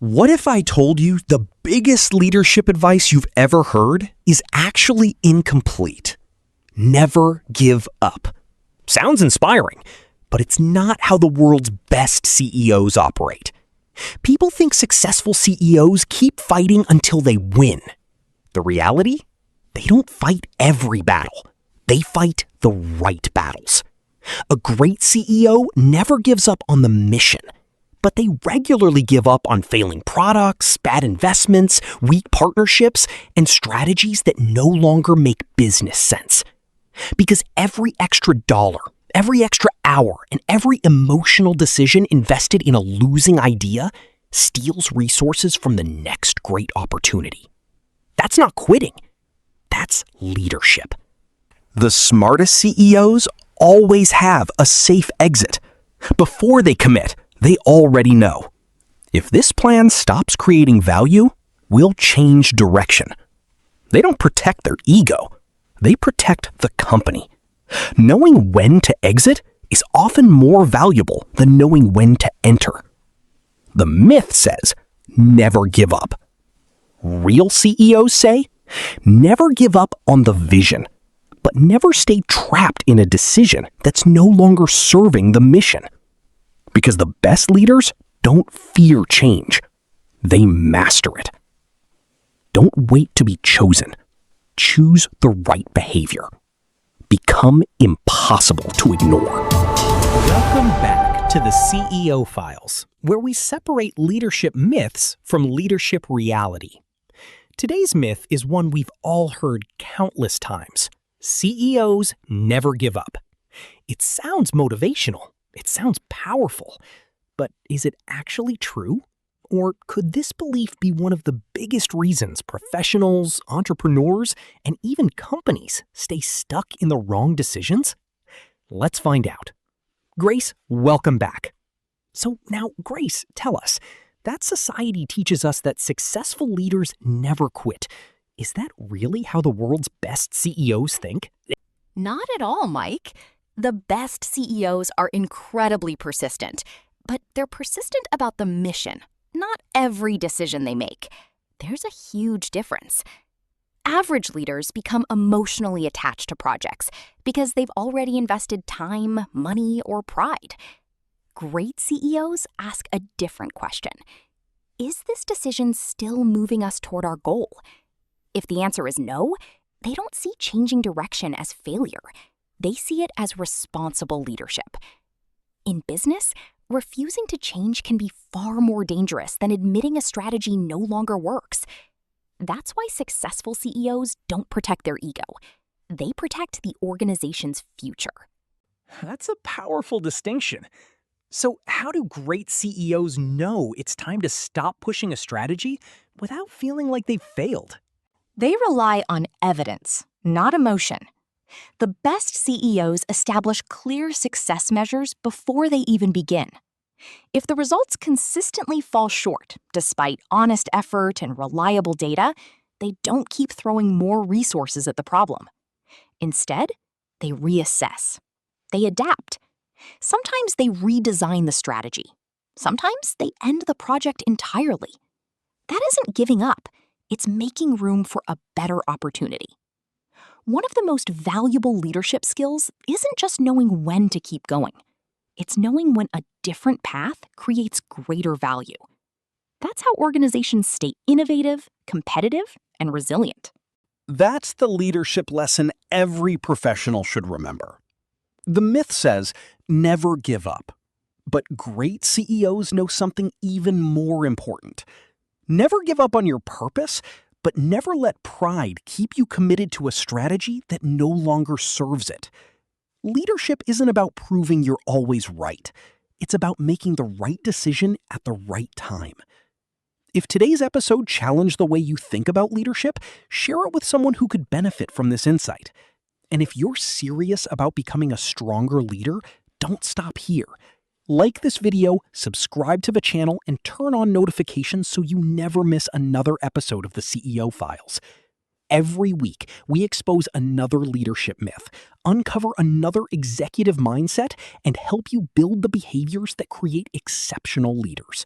What if I told you the biggest leadership advice you've ever heard is actually incomplete? Never give up. Sounds inspiring, but it's not how the world's best CEOs operate. People think successful CEOs keep fighting until they win. The reality? They don't fight every battle. They fight the right battles. A great CEO never gives up on the mission, but they regularly give up on failing products, bad investments, weak partnerships, and strategies that no longer make business sense. Because every extra dollar, every extra hour, and every emotional decision invested in a losing idea steals resources from the next great opportunity. That's not quitting. That's leadership. The smartest CEOs always have a safe exit. Before they commit, they already know. If this plan stops creating value, we'll change direction. They don't protect their ego. They protect the company. Knowing when to exit is often more valuable than knowing when to enter. The myth says, never give up. Real CEOs say, never give up on the vision, but never stay trapped in a decision that's no longer serving the mission. Because the best leaders don't fear change. They master it. Don't wait to be chosen. Choose the right behavior. Become impossible to ignore. Welcome back to the CEO Files, where we separate leadership myths from leadership reality. Today's myth is one we've all heard countless times. CEOs never give up. It sounds motivational. It sounds powerful. But is it actually true? Or could this belief be one of the biggest reasons professionals, entrepreneurs, and even companies stay stuck in the wrong decisions? Let's find out. Grace, welcome back. So now, Grace, tell us, that society teaches us that successful leaders never quit. Is that really how the world's best CEOs think? Not at all, Mike. The best CEOs are incredibly persistent, but they're persistent about the mission, not every decision they make. There's a huge difference. Average leaders become emotionally attached to projects because they've already invested time, money, or pride. Great CEOs ask a different question. Is this decision still moving us toward our goal? If the answer is no, they don't see changing direction as failure. They see it as responsible leadership. In business, refusing to change can be far more dangerous than admitting a strategy no longer works. That's why successful CEOs don't protect their ego. They protect the organization's future. That's a powerful distinction. So how do great CEOs know it's time to stop pushing a strategy without feeling like they've failed? They rely on evidence, not emotion. The best CEOs establish clear success measures before they even begin. If the results consistently fall short, despite honest effort and reliable data, they don't keep throwing more resources at the problem. Instead, they reassess. They adapt. Sometimes they redesign the strategy. Sometimes they end the project entirely. That isn't giving up. It's making room for a better opportunity. One of the most valuable leadership skills isn't just knowing when to keep going. It's knowing when a different path creates greater value. That's how organizations stay innovative, competitive, and resilient. That's the leadership lesson every professional should remember. The myth says, never give up. But great CEOs know something even more important. Never give up on your purpose, but never let pride keep you committed to a strategy that no longer serves it. Leadership isn't about proving you're always right. It's about making the right decision at the right time. If today's episode challenged the way you think about leadership, share it with someone who could benefit from this insight. And if you're serious about becoming a stronger leader, don't stop here. Like this video, subscribe to the channel, and turn on notifications so you never miss another episode of the CEO Files. Every week, we expose another leadership myth, uncover another executive mindset, and help you build the behaviors that create exceptional leaders.